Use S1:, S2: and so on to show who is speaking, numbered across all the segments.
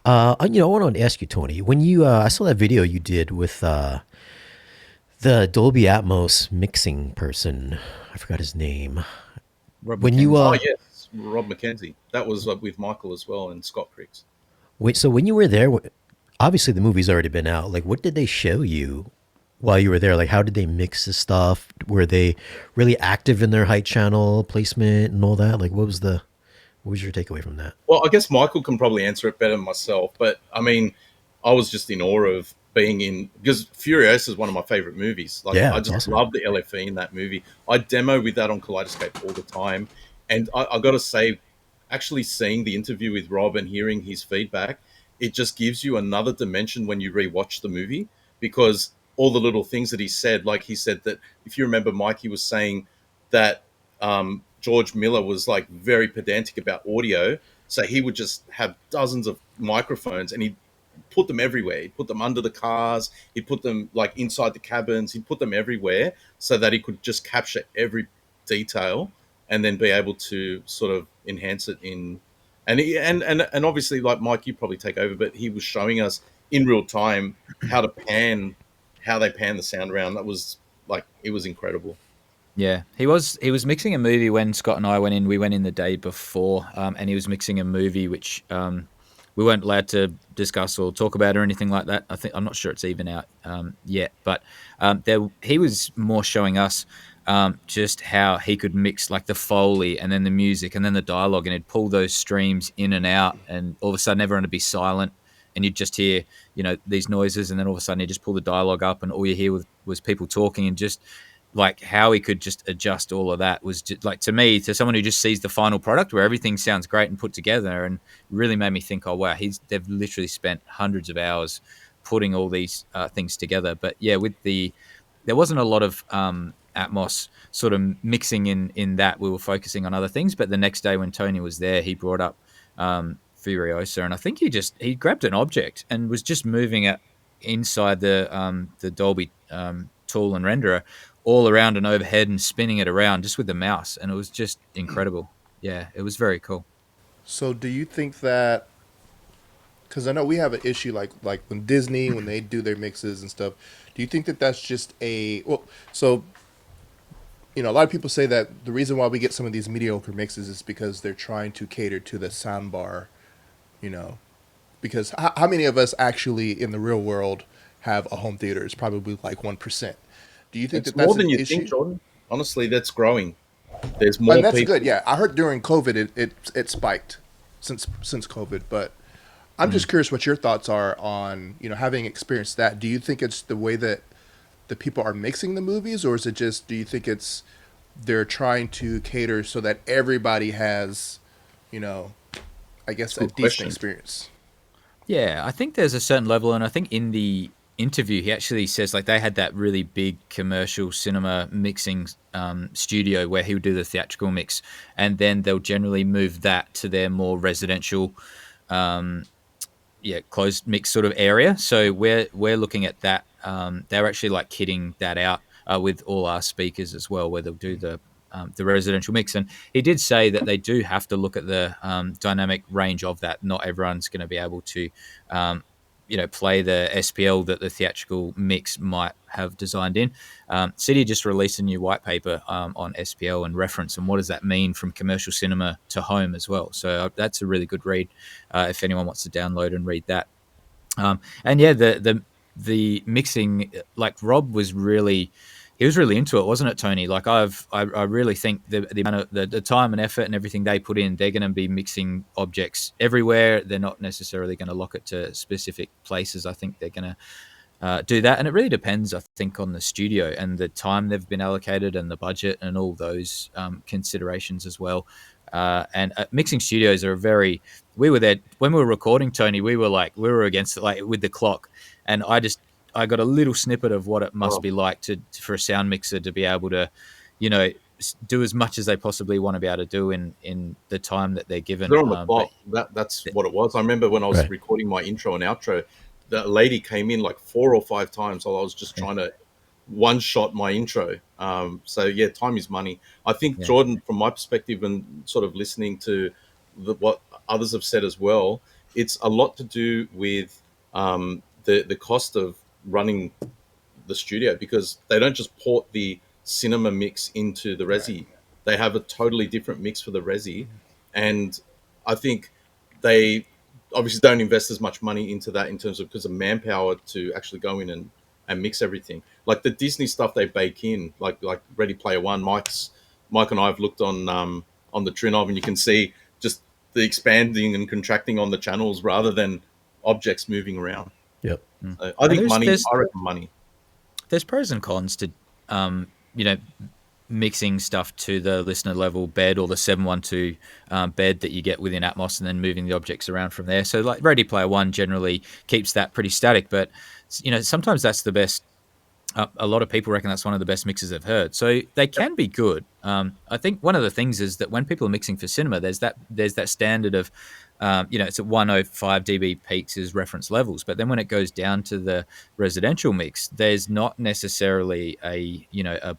S1: I wanted to ask you, Tony, when you I saw that video you did with the Dolby Atmos mixing person. I forgot his name.
S2: Rob
S1: When you
S2: McKenzie.
S3: Oh yes, Rob McKenzie. That was with Michael as well and Scott Krix.
S1: wait, so when you were there, obviously the movie's already been out. Like, what did they show you while you were there? Like, how did they mix the stuff? Were they really active in their height channel placement and all that? Like, what was your takeaway from that?
S3: Well, I guess Michael can probably answer it better than myself, but I mean, I was just in awe of being in because Furiosa is one of my favorite movies. Like,
S1: Yeah,
S3: I
S1: it's
S3: just
S1: awesome.
S3: love the LFE in that movie. I demo with that on Kaleidescape all the time, and I got to say, actually seeing the interview with Rob and hearing his feedback, it just gives you another dimension when you rewatch the movie because all the little things that he said, like he said that if you remember, Mike, he was saying that George Miller was like very pedantic about audio. So he would just have dozens of microphones and he'd put them everywhere. He'd put them under the cars. He'd put them like inside the cabins. He'd put them everywhere so that he could just capture every detail and then be able to sort of enhance it in. And obviously, like Mike, you probably take over, but he was showing us in real time how they pan the sound around. That was like it was incredible.
S2: Yeah, he was mixing a movie when Scott and I went in. We went in the day before, and he was mixing a movie which we weren't allowed to discuss or talk about or anything like that. I'm not sure it's even out yet, but he was more showing us just how he could mix like the Foley and then the music and then the dialogue, and he'd pull those streams in and out, and all of a sudden everyone would be silent, and you'd just hear these noises, and then all of a sudden you just pull the dialogue up, and all you hear was people talking, and just like how he could just adjust all of that was just, like, to me, to someone who just sees the final product where everything sounds great and put together, and really made me think, oh wow, they've literally spent hundreds of hours putting all these things together. But yeah, there wasn't a lot of Atmos sort of mixing in that. We were focusing on other things, but the next day when Tony was there, he brought up Furiosa, and I think he grabbed an object and was just moving it inside the Dolby tool and renderer all around and overhead and spinning it around just with the mouse, and it was just incredible. Yeah, it was very cool.
S4: So do you think that, because I know we have an issue like when Disney, when they do their mixes and stuff, do you think that that's just so a lot of people say that the reason why we get some of these mediocre mixes is because they're trying to cater to the soundbar, you know, because how many of us actually in the real world have a home theater? It's probably like 1%. Do you think
S3: It's
S4: that
S3: more
S4: that's
S3: than
S4: an
S3: you think,
S4: issue?
S3: Jordan. Honestly, that's growing. There's
S4: And
S3: more
S4: that's good.
S3: people.
S4: Yeah, I heard during COVID it spiked since COVID. But I'm
S2: Mm.
S4: just curious what your thoughts are on having experienced that. Do you think it's the way that the people are mixing the movies, or is it just, do you think it's they're trying to cater so that everybody has, you know, I
S3: It's
S4: guess
S3: a
S4: a
S3: good
S4: decent
S3: question.
S4: experience?
S2: Yeah, I think there's a certain level, and I think in the interview he actually says like they had that really big commercial cinema mixing studio where he would do the theatrical mix, and then they'll generally move that to their more residential um, closed mix sort of area. So we're looking at that. They're actually like kitting that out with all our speakers as well, where they'll do the residential mix. And he did say that they do have to look at the dynamic range of that. Not everyone's going to be able to. Play the SPL that the theatrical mix might have designed in. City just released a new white paper on SPL and reference, and what does that mean from commercial cinema to home as well. So that's a really good read if anyone wants to download and read that. And yeah, the mixing, like Rob was really, he was really into it, wasn't it, Tony? Like I really think the amount of the time and effort and everything they put in, they're going to be mixing objects everywhere. They're not necessarily going to lock it to specific places. I think they're going to do that, and it really depends, I think, on the studio and the time they've been allocated and the budget and all those considerations as well. And mixing studios are very. We were there when we were recording, Tony. We were against it, like with the clock, and I got a little snippet of what it must
S3: Oh,
S2: be like for a sound mixer to be able to, you know, do as much as they possibly want to be able to do in the time that they're given.
S3: they're on the
S2: But
S3: clock. That's what it was. I remember when I was
S1: Right.
S3: recording my intro and outro, the lady came in like 4 or 5 times while I was just
S2: yeah,
S3: trying to one shot my intro. So yeah, time is money. I think
S2: yeah,
S3: Jordan, from my perspective and sort of listening to what others have said as well, it's a lot to do with the cost of running the studio, because they don't just port the cinema mix into the resi. They have a totally different mix for the resi, and I think they obviously don't invest as much money into that in terms of because of manpower to actually go in and mix everything. Like the Disney stuff they bake in, like Ready Player One. Mike and I have looked on the Trinnov, and you can see just the expanding and contracting on the channels rather than objects moving around.
S1: Yep.
S3: So I think money.
S2: there's
S3: I reckon money.
S2: there's pros and cons to you know, mixing stuff to the listener level bed or the 712 bed that you get within Atmos, and then moving the objects around from there. So like Ready Player One generally keeps that pretty static, but you know, sometimes that's the best. A lot of people reckon that's one of the best mixes they've heard. So they can be good. I think one of the things is that when people are mixing for cinema, there's that standard of, you know, it's at 105 dB peaks as reference levels. But then when it goes down to the residential mix, there's not necessarily a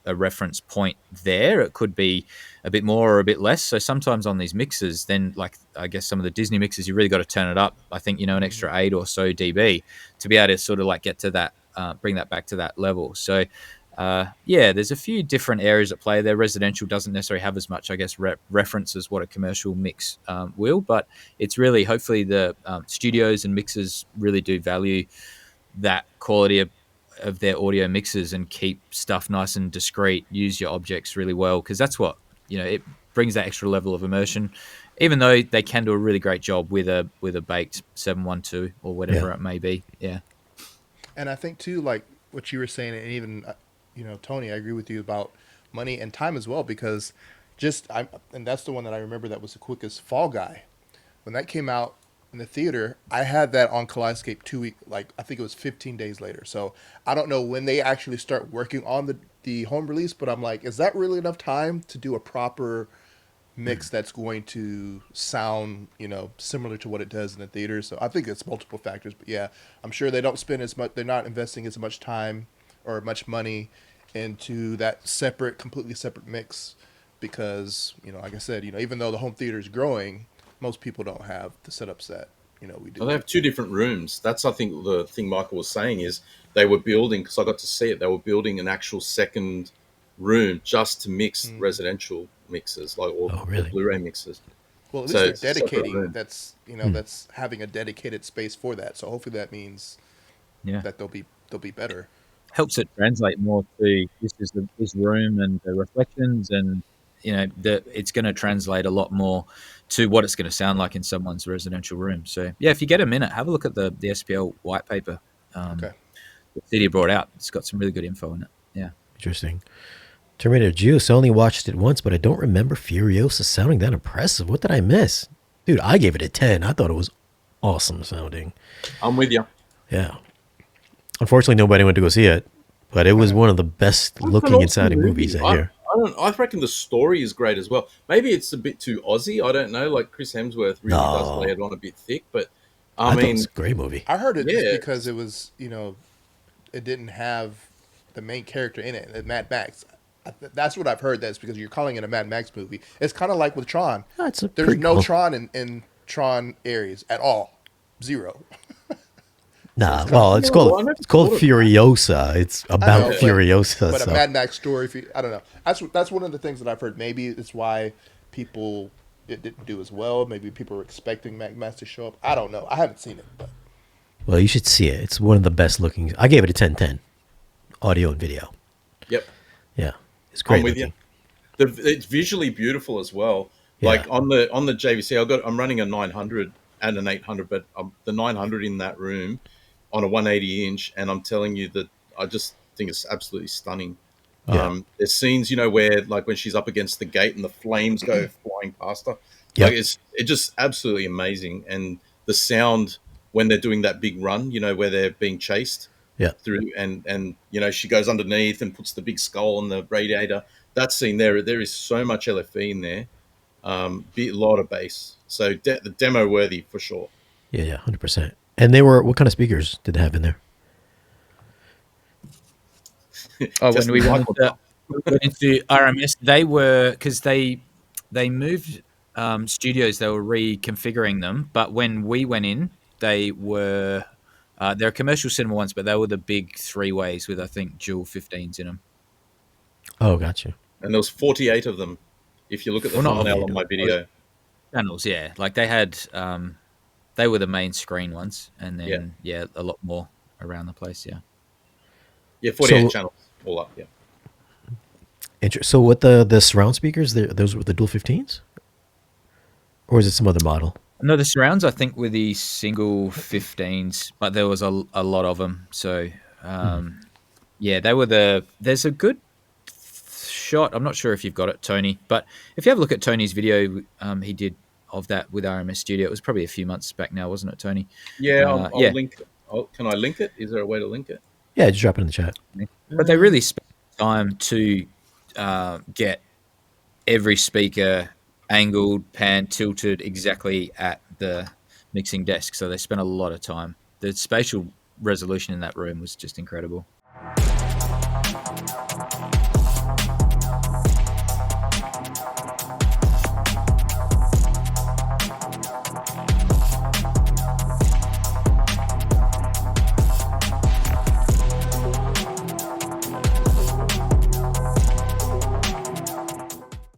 S2: reference point there. It could be a bit more or a bit less. So sometimes on these mixes, then like I guess some of the Disney mixes, you really got to turn it up. I think, you know, an extra 8 or so dB to be able to sort of like get to that. Bring that back to that level. So, yeah, there's a few different areas at play there. Residential doesn't necessarily have as much, I guess, reference as what a commercial mix will, but it's really, hopefully the studios and mixers really do value that quality of their audio mixes and keep stuff nice and discreet, use your objects really well, because that's what, you know, it brings that extra level of immersion, even though they can do a really great job with a baked 712 or whatever it may be. Yeah.
S4: And I think too, like what you were saying, and even you know, Tony, I agree with you about money and time as well, because and that's the one that I remember that was the quickest. Fall Guy, when that came out in the theater, I had that on Kaleidescape 2 weeks, like I think it was 15 days later. So I don't know when they actually start working on the home release, but I'm like, is that really enough time to do a proper mix that's going to sound, you know, similar to what it does in the theater? So I think it's multiple factors, but yeah, I'm sure they don't spend as much, they're not investing as much time or much money into that completely separate mix, because, you know, like I said, you know, even though the home theater is growing, most people don't have the setups that, you know, we do.
S3: Well, they have two different rooms. That's, I think, the thing Michael was saying is they were building, because I got to see it, they were building an actual second room just to mix residential mixes, like or Blu-ray mixes.
S4: Well, at least they're dedicating. That's, you know, that's having a dedicated space for that. So hopefully that means that they'll be better.
S2: Helps it translate more to this room and the reflections, and you know, it's going to translate a lot more to what it's going to sound like in someone's residential room. So yeah, if you get a minute, have a look at the SPL white paper. The CD brought out. It's got some really good info in it. Yeah,
S1: interesting. Terminator Juice, I only watched it once, but I don't remember Furiosa sounding that impressive. What did I miss? Dude, I gave it a 10. I thought it was awesome sounding.
S3: I'm with you.
S1: Yeah. Unfortunately, nobody went to go see it, but it was one of the best looking and sounding movies I hear.
S3: I reckon the story is great as well. Maybe it's a bit too Aussie. I don't know. Like Chris Hemsworth really does lay it on a bit thick, but I mean,
S1: it's a great movie.
S4: I heard it just because it was, you know, it didn't have the main character in it, Mad Max. That's what I've heard. That's because you're calling it a Mad Max movie. It's kind of like with Tron. There's no cool. Tron in Tron areas at all. Zero.
S1: Nah, well, it's called Furiosa. It's about Furiosa.
S4: But a Mad Max story. I don't know. That's one of the things that I've heard. Maybe it's why it didn't do as well. Maybe people were expecting Mad Max to show up. I don't know. I haven't seen it. But.
S1: Well, you should see it. It's one of the best looking. I gave it a 10/10, audio and video.
S3: Yep.
S1: Yeah, it's great.
S3: I'm with you. It's visually beautiful as well. Yeah. Like on the JVC, I'm running a 900 and an 800, but the 900 in that room on a 180 inch, and I'm telling you that I just think it's absolutely stunning. Yeah. There's scenes, you know, where like when she's up against the gate and the flames go flying past her. Yep. Like it's just absolutely amazing, and the sound when they're doing that big run, you know, where they're being chased through, and you know, she goes underneath and puts the big skull on the radiator. That scene there is so much LFE in there, a lot of bass. So the demo worthy for sure.
S1: Yeah, 100%. And they were, what kind of speakers did they have in there?
S2: When we went into RMS, they were, because they moved studios, they were reconfiguring them. But when we went in, they were they're commercial cinema ones, but they were the big 3-ways with I think dual 15s in them.
S1: Oh, gotcha.
S3: And there was 48 of them. If you look at the
S2: Well, not
S3: thumbnail
S1: of
S3: on my video,
S2: channels, yeah. Like they had, they were the main screen ones, and then a lot more around the place. Yeah.
S3: yeah, 48
S1: So,
S3: channels all up. Yeah,
S1: so what the surround speakers? Those were the dual 15s, or is it some other model?
S2: No, the surrounds I think were the single 15s, but there was a lot of them. So yeah, they were the. There's a good shot. I'm not sure if you've got it, Tony, but if you have a look at Tony's video, he did of that with RMS Studio. It was probably a few months back now, wasn't it, Tony?
S3: yeah. I'll
S2: Yeah.
S3: link. Can I link it? Is there a way to link it?
S1: Yeah, just drop it in the chat.
S2: But they really spent time to get every speaker angled, panned, tilted exactly at the mixing desk. So they spent a lot of time. The spatial resolution in that room was just incredible.